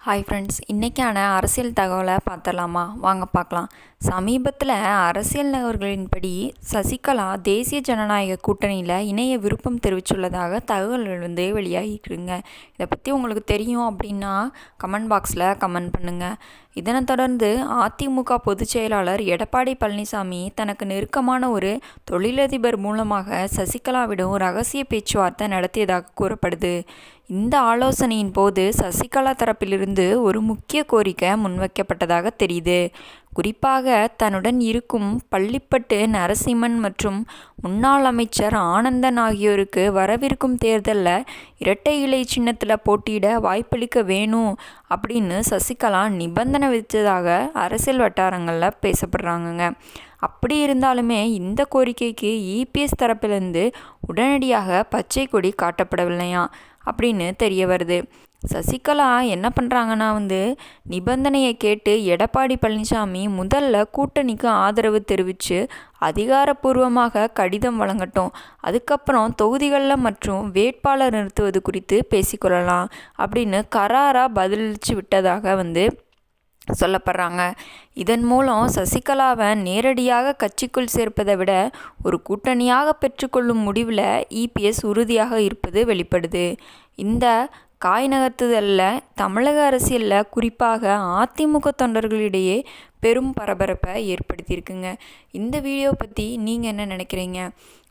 Hi friends, இன்றைக்கான அரசியல் தகவலை பார்த்துடலாமா? வாங்க பார்க்கலாம். சமீபத்தில் அரசியல் நகர்களின்படி சசிகலா தேசிய ஜனநாயக கூட்டணியில் இணைய விருப்பம் தெரிவித்துள்ளதாக தகவல்கள் வெளியாகிட்டுருங்க. இதை பற்றி உங்களுக்கு தெரியும் அப்படின்னா கமெண்ட் பாக்ஸில் கமெண்ட் பண்ணுங்கள். இதனைத் தொடர்ந்து அதிமுக பொதுச் செயலாளர் எடப்பாடி பழனிசாமி தனக்கு நெருக்கமான ஒரு தொழிலதிபர் மூலமாக சசிகலாவிடம் ரகசிய பேச்சுவார்த்தை நடத்தியதாக கூறப்படுது. இந்த ஆலோசனையின் போது சசிகலா தரப்பிலிருந்து ஒரு முக்கிய கோரிக்கை முன்வைக்கப்பட்டதாக தெரியுது. குறிப்பாக தன்னுடன் இருக்கும் பள்ளிப்பட்டு நரசிம்மன் மற்றும் முன்னாள் அமைச்சர் ஆனந்தன் ஆகியோருக்கு வரவிருக்கும் தேர்தலில் இரட்டை இலை சின்னத்தில் போட்டியிட வாய்ப்பளிக்க வேணும் அப்படின்னு சசிகலா நிபந்தனை விதித்ததாக அரசியல் வட்டாரங்களில் பேசப்படுறாங்கங்க. அப்படி இருந்தாலுமே இந்த கோரிக்கைக்கு இபிஎஸ் தரப்பிலிருந்து உடனடியாக பச்சை கொடி காட்டப்படவில்லையா அப்படின்னு தெரிய வருது. சசிகலா என்ன பண்ணுறாங்கன்னா நிபந்தனையை கேட்டு எடப்பாடி பழனிசாமி முதல்ல கூட்டணிக்கு ஆதரவு தெரிவித்து அதிகாரப்பூர்வமாக கடிதம் வழங்கட்டும், அதுக்கப்புறம் தொகுதிகளில் மற்றும் வேட்பாளர் நிறுத்துவது குறித்து பேசிக்கொள்ளலாம் அப்படின்னு கராராக பதிலளித்து விட்டதாக சொல்லப்படுறாங்க. இதன் மூலம் சசிகலாவை நேரடியாக கட்சிக்குள் சேர்ப்பதை விட ஒரு கூட்டணியாக பெற்றுக்கொள்ளும் முடிவில் இபிஎஸ் உறுதியாக இருப்பது வெளிப்படுது. இந்த காய் நகர்த்துதலில் தமிழக அரசியலில் குறிப்பாக அதிமுக தொண்டர்களிடையே பெரும் பரபரப்பை ஏற்படுத்தியிருக்குங்க. இந்த வீடியோ பற்றி நீங்கள் என்ன நினைக்கிறீங்க?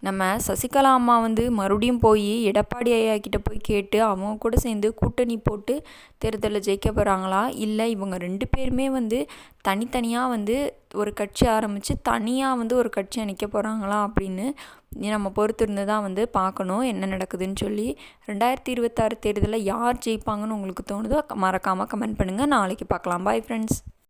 நம்ம சசிகலா அம்மா மறுபடியும் போய் எடப்பாடி ஐயா கிட்ட போய் கேட்டு அவங்க கூட சேர்ந்து கூட்டணி போட்டு தேர்தலில் ஜெயிக்க போகிறாங்களா, இல்லை இவங்க ரெண்டு பேருமே தனித்தனியாக ஒரு கட்சி ஆரம்பித்து தனியாக ஒரு கட்சி நிற்க போகிறாங்களா அப்படின்னு நம்ம பொறுத்திருந்து தான் பார்க்கணும் என்ன நடக்குதுன்னு சொல்லி. 2026 தேர்தலில் யார் ஜெயிப்பாங்கன்னு உங்களுக்கு தோணுதோ மறக்காமல் கமெண்ட் பண்ணுங்கள். நாளைக்கு பார்க்கலாம். Bye friends.